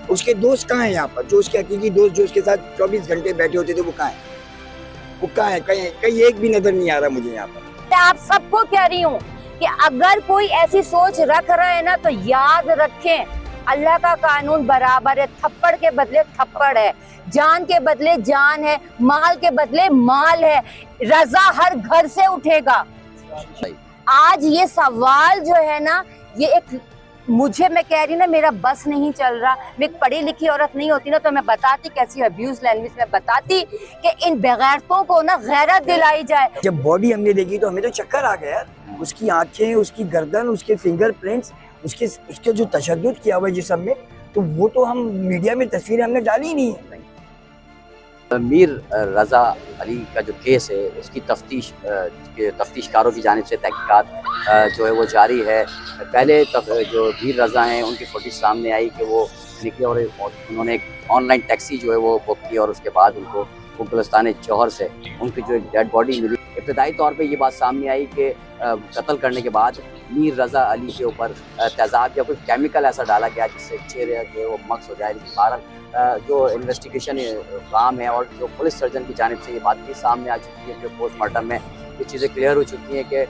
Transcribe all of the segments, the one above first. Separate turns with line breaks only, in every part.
उसके दोस्त कहाँ हैं यहाँ पर, जो उसके हकीकी दोस्त जो उसके साथ 24 घंटे बैठे होते थे, वो कहाँ है? वो कहाँ है? कहीं कहीं एक भी नजर नहीं आ रहा मुझे यहाँ पर।
मैं आप सबको कह रही हूँ कि अगर कोई ऐसी सोच रख रहा है ना, तो याद रखें, अल्लाह का कानून बराबर है। थप्पड़ के बदले थप्पड़ है, जान के बदले जान है, माल के बदले माल है। रजा हर घर से उठेगा। आज ये सवाल जो है ना, ये एक मैं कह रही ना, मेरा बस नहीं चल रहा। मैं एक पढ़ी लिखी औरत नहीं होती ना, तो मैं बताती कैसी अब्यूज लैंग्वेज में बताती कि इन बेगैरतों को ना गैरत दिलाई जाए।
जब बॉडी हमने देखी तो हमें तो चक्कर आ गया यार। उसकी आंखें, उसकी गर्दन, उसके फिंगरप्रिंट्स, उसके जो तशद्दुद किया हुआ है जिस्म में, तो वो तो हम मीडिया में तस्वीरें हमने डाली ही नहीं है।
मीर रज़ा अली का जो केस है, उसकी तफ्तीशकारों की जानिब से तहकीकात जो है वो जारी है। पहले जो मीर रज़ा हैं उनकी फुटेज सामने आई कि वो निकले और उन्होंने एक ऑनलाइन टैक्सी जो है वो बुक की, और उसके बाद उनको गुलिस्तान जौहर से उनकी जो एक डेड बॉडी मिली। इब्तदाई तौर पे ये बात सामने आई कि कत्ल करने के बाद मीर रज़ा अली के ऊपर तेज़ाब या कोई केमिकल ऐसा डाला गया जिससे चेहरे के वो मक्स हो जाए। लेकिन बहरहाल जो इन्वेस्टिगेशन काम है और जो पुलिस सर्जन की जानिब से ये बात भी सामने आ चुकी है कि पोस्टमार्टम में ये चीज़ें क्लियर हो चुकी हैं कि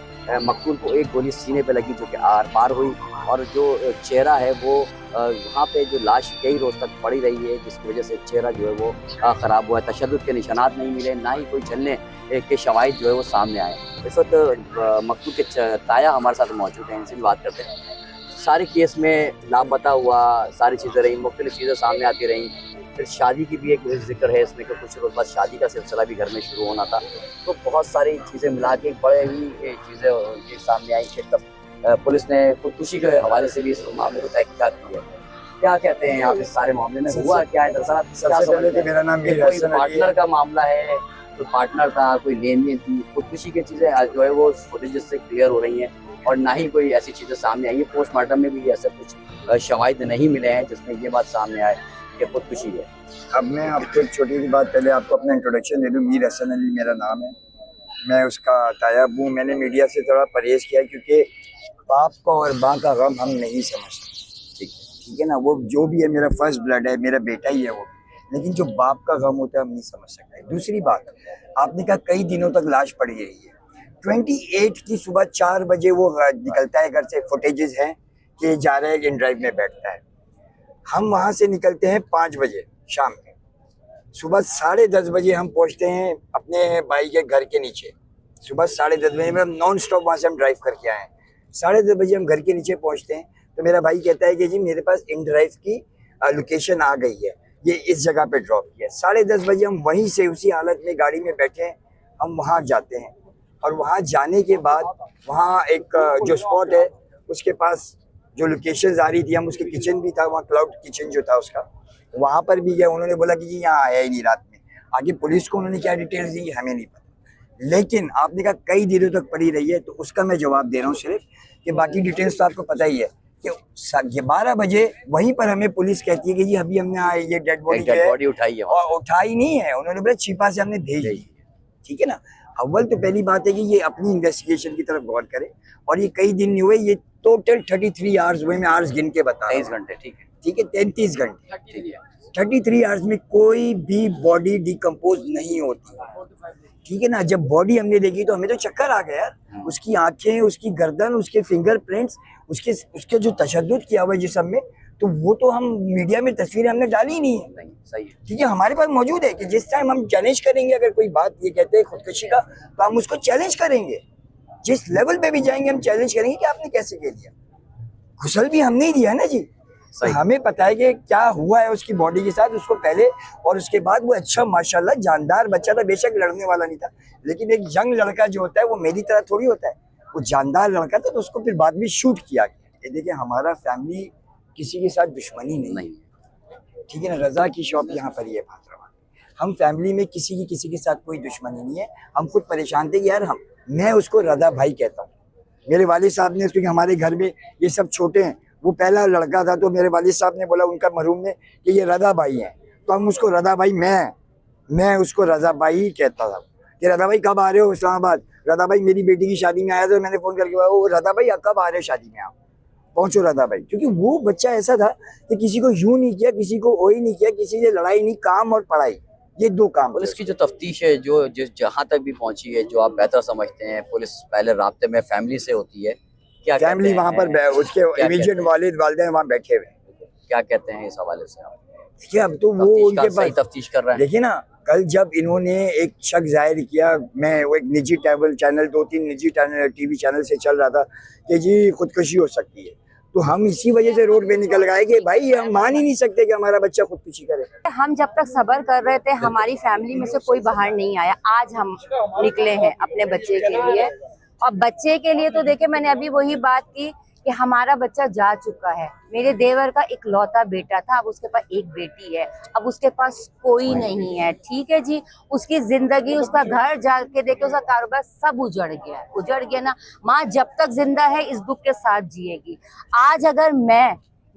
मकतूल को एक गोली सीने पे लगी जो कि आर पार हुई, और जो चेहरा है वो वहाँ पे जो लाश कई रोज़ तक पड़ी रही है, जिसकी वजह से चेहरा जो है वो ख़राब हुआ है। तशद्दुद के निशानात नहीं मिले, ना ही कोई जलने के शवाहिद जो है वो सामने आए। इस वक्त मकतूल के ताया हमारे साथ मौजूद हैं, इनसे भी बात करते हैं। सारे केस में लापता हुआ सारी चीज़ें रही, मुख्तलिफ चीज़ें सामने आती रहीं। फिर शादी की भी एक जिक्र है इसमें कि कुछ रोज़ बाद शादी का सिलसिला भी घर में शुरू होना था। तो बहुत सारी चीज़ें मिला के बड़े ही चीज़ें उनके सामने आई कि पुलिस ने खुदकुशी के हवाले से भी इस मामले को तहकीकात की है। क्या कहते हैं आप इस सारे मामले में, हुआ क्या है? दरअसल
सबसे पहले तो मेरा नाम मीर हसन अली है।
पार्टनर का मामला है, कोई पार्टनर था, कोई लेन देन थी, खुदकुशी की चीज़ें जो है वो फुटेज से क्लियर हो रही हैं, और ना ही कोई ऐसी चीज़ें सामने आई है। पोस्टमार्टम में भी ऐसे कुछ शवाहिद नहीं मिले हैं जिसमें ये बात सामने आए कि खुदकुशी है।
अब मैं आपको एक छोटी सी बात, पहले आपको अपना इंट्रोडक्शन दे दूँ। मीर हसन अली मेरा नाम है, मैं उसका तायाब हूँ। मैंने मीडिया से थोड़ा परहेज़ किया क्योंकि बाप का और माँ का गम हम नहीं समझते। ठीक है ना, वो जो भी है मेरा फर्स्ट ब्लड है, मेरा बेटा ही है वो, लेकिन जो बाप का गम होता है हम नहीं समझ सकते। दूसरी बात, आपने कहा कई दिनों तक लाश पड़ी रही है। 28 की सुबह 4 बजे वो निकलता है घर से, फुटेजेस हैं कि जा रहा है, इन ड्राइव में बैठता है। हम वहाँ से निकलते हैं 5 बजे शाम में। सुबह 10:30 बजे हम पहुँचते हैं अपने भाई के घर के नीचे। सुबह 10:30 बजे, मतलब नॉन स्टॉप वहाँ से हम ड्राइव करके आए हैं। 10:30 बजे हम घर के नीचे पहुँचते हैं तो मेरा भाई कहता है कि जी मेरे पास इन ड्राइव की लोकेशन आ गई है, ये इस जगह पे ड्रॉप किया। 10:30 बजे हम वहीं से उसी हालत में गाड़ी में बैठे हैं, हम वहाँ जाते हैं। और वहाँ जाने के बाद वहाँ एक जो स्पॉट है उसके पास जो लोकेशन आ रही थी, हम उसके किचन भी था वहाँ, क्लाउड किचन जो था उसका, वहाँ पर भी गए। उन्होंने बोला कि जी यहाँ आया ही नहीं रात में। आगे पुलिस को उन्होंने क्या डिटेल्स दी हमें नहीं पता, लेकिन आपने कहा कई दिनों तक पड़ी रही है, तो उसका मैं जवाब दे रहा हूँ सिर्फ, कि बाकी डिटेल्स तो आपको पता ही है कि 12 बजे वहीं पर हमें पुलिस कहती है कि जी अभी हमने ये डेड बॉडी
उठाई है,
और उठाई नहीं है, उन्होंने बोला छिपा से हमने भेज दी। ठीक है ना, अव्वल तो पहली बात है कि ये अपनी इन्वेस्टिगेशन की तरफ गौर करे। और ये कई दिन नहीं हुए, ये टोटल 33 आवर्स हुए, मैं आवर्स गिन के बता रहा हूं।
23 घंटे, ठीक है,
ठीक है, 33 घंटे, 33 आवर्स में कोई भी बॉडी डिकम्पोज नहीं होती। ठीक है ना, जब बॉडी हमने देखी तो हमें तो चक्कर आ गया यार। उसकी आंखें, उसकी गर्दन, उसके फिंगरप्रिंट्स, उसके जो तशद्दुद किया हुआ है जिस्म में, तो वो तो हम मीडिया में तस्वीरें हमने डाली ही नहीं है।
सही है।
ठीक है, हमारे पास मौजूद है कि जिस टाइम हम चैलेंज करेंगे, अगर कोई बात ये कहते हैं खुदकुशी का, तो हम उसको चैलेंज करेंगे। जिस लेवल पे भी जाएंगे हम चैलेंज करेंगे कि आपने कैसे कह दिया। घुसल भी हमने ही दिया है ना जी, तो हमें पता है कि क्या हुआ है उसकी बॉडी के साथ, उसको पहले और उसके बाद। वो अच्छा माशाल्लाह जानदार बच्चा था, बेशक लड़ने वाला नहीं था, लेकिन एक यंग लड़का जो होता है वो मेरी तरह थोड़ी होता है, वो जानदार लड़का था, तो उसको फिर बाद में शूट किया गया। ये देखिए, हमारा फैमिली किसी के साथ दुश्मनी नहीं। ठीक है ना, रजा की शॉप यहाँ पर ही है भादरवा। हम फैमिली में किसी के साथ कोई दुश्मनी नहीं है। हम खुद परेशान थे कि यार मैं उसको रजा भाई कहता हूँ। मेरे वालिद साहब ने, क्योंकि हमारे घर में ये सब छोटे हैं, वो पहला लड़का था, तो मेरे वालिद साहब ने बोला उनका मरहूम ने कि ये रजा भाई है, तो हम उसको रजा भाई, मैं उसको रजा भाई ही कहता था कि रजा भाई कब आ रहे हो इस्लामाबाद, रजा भाई मेरी बेटी की शादी में आया था, मैंने फ़ोन करके बोला वो रजा भाई कब आ रहे हो शादी में आप। पहुंचो रजा भाई, क्योंकि वो बच्चा ऐसा था कि किसी को यूं नहीं किया, किसी को वही नहीं किया, किसी से लड़ाई नहीं, काम और पढ़ाई, ये दो काम।
पुलिस की जो तफ्तीश है, जो जिस जहाँ तक भी पहुंची है, जो आप बेहतर समझते हैं, पुलिस पहले राब्ते में फैमिली से होती है, क्या
फैमिली वहाँ पर उसके इमीडिएट वालिद वालिदैन वहाँ बैठे हुए,
क्या कहते हैं इस हवाले से आप?
देखिए अब तो वो उनके पास
तफ्तीश कर रहे हैं।
देखिए ना, कल जब इन्होंने एक शक जाहिर किया, मैं वो एक निजी चैनल 2-3 निजी टीवी चैनल से चल रहा था कि जी खुदकुशी हो सकती है, तो हम इसी वजह से रोड पे निकल गए कि भाई हम मान ही नहीं सकते कि हमारा बच्चा खुदकुशी करे।
हम जब तक सब्र कर रहे थे, हमारी फैमिली में से कोई बाहर नहीं आया। आज हम निकले हैं अपने बच्चे के लिए, और बच्चे के लिए तो देखिए मैंने अभी वही बात की कि हमारा बच्चा जा चुका है। मेरे देवर का इकलौता बेटा था, अब उसके पास एक बेटी है, अब उसके पास कोई नहीं है। ठीक है जी, उसकी जिंदगी, उसका घर जाके देखे, उसका कारोबार सब उजड़ गया ना। माँ जब तक जिंदा है इस दुख के साथ जिएगी। आज अगर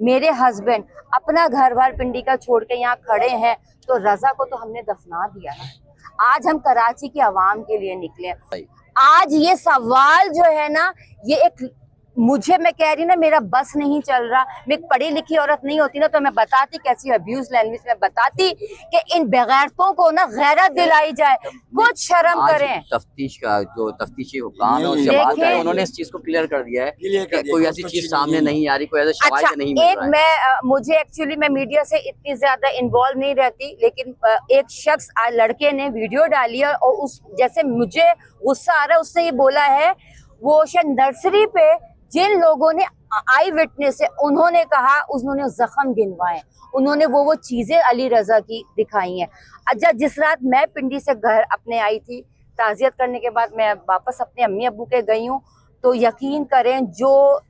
मेरे हस्बैंड अपना घर बार पिंडी का छोड़ के यहाँ खड़े हैं, तो रजा को तो हमने दफना दिया ना। आज हम कराची की आवाम के लिए निकले। आज ये सवाल जो है ना, ये एक मैं कह रही ना, मेरा बस नहीं चल रहा। मैं एक पढ़ी लिखी औरत नहीं होती ना, तो मैं बताती कैसी अब्यूज लैंग्वेज में बताती कि इन बेगैरतों को ना गैरत दिलाई जाए, कुछ शर्म करें।
तफ्तीश का जो तफ्तीशी हुकाम है उससे बात है, उन्होंने इस चीज को क्लियर कर दिया है कि कोई ऐसी चीज सामने नहीं आ रही, कोई ऐसा शवाहिद नहीं मिल रहा है।
मुझे एक्चुअली मैं मीडिया से इतनी ज्यादा इन्वॉल्व नहीं रहती, लेकिन एक शख्स लड़के ने वीडियो डाली है और उस जैसे मुझे गुस्सा आ रहा है, उसने ये बोला है, वो शायद नर्सरी पे जिन लोगों ने आई विटनेस है, उन्होंने कहा, उन्होंने जख्म गिनवाए, उन्होंने वो चीजें अली रजा की दिखाई हैं। अच्छा, जिस रात मैं पिंडी से घर अपने आई थी, ताजियत करने के बाद मैं वापस अपने अम्मी अब्बू के गई हूँ, तो यकीन करें जो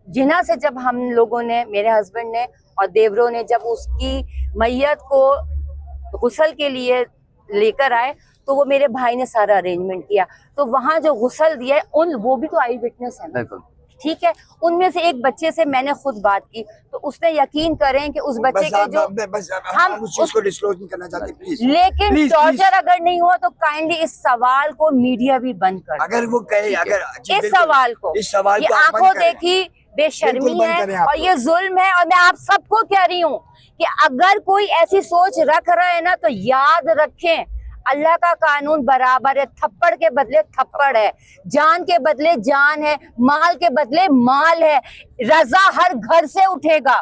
जिना से जब हम लोगों ने, मेरे हस्बैंड ने और देवरों ने, जब उसकी मैयत को गुस्ल के लिए लेकर आए, तो वो मेरे भाई ने सारा अरेंजमेंट किया। तो वहाँ जो गुस्ल दिया है, वो भी तो आई विटनेस है ना, ठीक है। उनमें से एक बच्चे से मैंने खुद बात की, तो उसने यकीन करें कि उस बच्चे के जो
हम उस चीज को डिस्क्लोज नहीं करना चाहते, प्लीज।
लेकिन टॉर्चर अगर नहीं हुआ तो काइंडली इस सवाल को मीडिया भी बंद कर,
अगर वो कहे, अगर
इस सवाल को ये आंखों देखी बेशर्मी है और ये जुल्म है। और मैं आप सबको कह रही हूँ कि अगर कोई ऐसी सोच रख रहा है ना, तो याद रखें, अल्लाह का कानून बराबर है। थप्पड़ के बदले थप्पड़ है, जान के बदले जान है, माल के बदले माल है। रजा हर घर से उठेगा।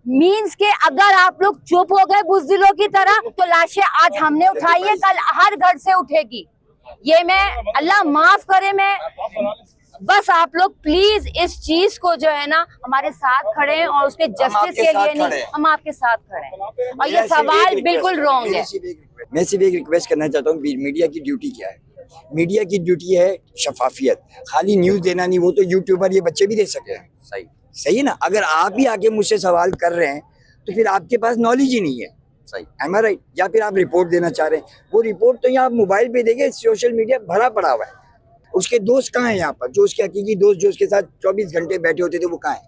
मीन्स के अगर आप लोग चुप हो गए बुज़दिलों की तरह, तो लाशें आज हमने उठाई है, कल हर घर से उठेगी। ये मैं, अल्लाह माफ करे, मैं बस आप लोग प्लीज इस चीज को जो है ना, हमारे साथ खड़े हैं और उसके जस्टिस के लिए नहीं, हम आपके साथ खड़े हैं। और ये सवाल बिल्कुल रॉन्ग है।
मैं सिर्फ एक रिक्वेस्ट करना चाहता हूँ, मीडिया की ड्यूटी क्या है? मीडिया की ड्यूटी है शफाफियत, खाली न्यूज देना नहीं। वो तो यूट्यूबर ये बच्चे भी दे सकते हैं, सही है ना। अगर आप ही आके मुझसे सवाल कर रहे हैं, तो फिर आपके पास नॉलेज ही नहीं है,
सही,
एम आई राइट? या फिर आप रिपोर्ट देना चाह रहे हैं, वो रिपोर्ट तो यहाँ आप मोबाइल पे देखें, सोशल मीडिया भरा पड़ा हुआ है। उसके दोस्त कहाँ हैं यहाँ पर? जो उसके हकीकी दोस्त जो उसके साथ 24 घंटे बैठे होते थे, वो कहाँ है?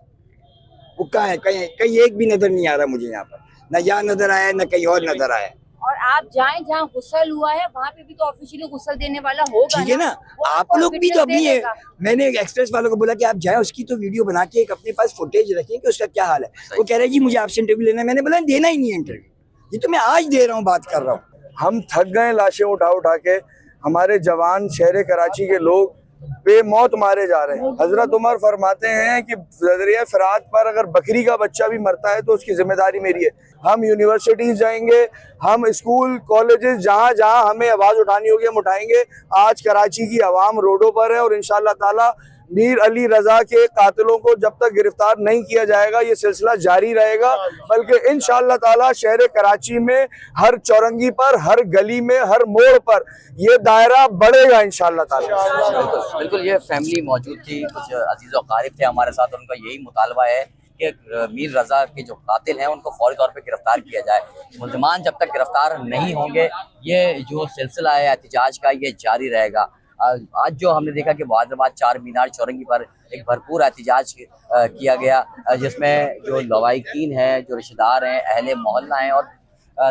वो कहाँ है? कहीं एक भी नजर नहीं आ रहा मुझे यहाँ पर, ना यहाँ नजर आया, ना कहीं और नजर आया।
और आप जाएं जहाँ गुस्ल हुआ है, वहाँ पे भी तो ऑफिशियली गुस्ल देने वाला होगा,
ठीक है ना। आप लोग भी तो अपनी, मैंने एक्सप्रेस वालों को बोला कि आप जाए, उसकी तो वीडियो बना के एक अपने पास फुटेज रखें कि उसका क्या हाल है। वो कह रहे हैं जी मुझे आपसे इंटरव्यू लेना है। मैंने बोला देना ही नहीं है इंटरव्यू, ये तो मैं आज दे रहा हूँ, बात कर रहा हूँ।
हम थक गए लाशें उठा उठा के। हमारे जवान शहर कराची के लोग बेमौत मारे जा रहे हैं। हजरत उमर फरमाते हैं कि ज़रिया फ़िरात पर अगर बकरी का बच्चा भी मरता है तो उसकी जिम्मेदारी मेरी है। हम यूनिवर्सिटीज जाएंगे, हम स्कूल कॉलेजेस, जहाँ जहाँ हमें आवाज़ उठानी होगी हम उठाएंगे। आज कराची की आवाम रोडों पर है और इंशाअल्लाह ताला मीर अली रजा के कातिलों को जब तक गिरफ्तार नहीं किया जाएगा ये सिलसिला जारी रहेगा। बल्कि इंशाअल्लाह ताला शहर कराची में हर चौरंगी पर, हर गली में, हर मोड़ पर ये दायरा बढ़ेगा इंशाअल्लाह ताला।
बिल्कुल, ये फैमिली मौजूद थी, कुछ अजीज़ और क़ारिब थे हमारे साथ। उनका यही मुतालबा है कि मीर रजा के जो कातिल हैं उनको फौरी तौर पे गिरफ्तार किया जाए। मुल्ज़िमान जब तक गिरफ्तार नहीं होंगे ये जो सिलसिला है एहतिजाज का ये जारी रहेगा। आज जो हमने देखा कि हैदराबाद चार मीनार चौरंगी पर एक भरपूर एहतिजाज किया गया, जिसमें जो लवाहिकीन हैं, जो रिश्तेदार हैं, अहले मोहल्ला हैं और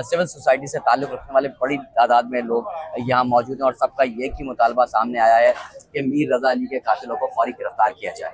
सिविल सोसाइटी से ताल्लुक़ रखने वाले बड़ी तादाद में लोग यहाँ मौजूद हैं। और सबका एक ही मुतालबा सामने आया है कि मीर रजा अली के कातिलों को फौरी गिरफ्तार किया जाए।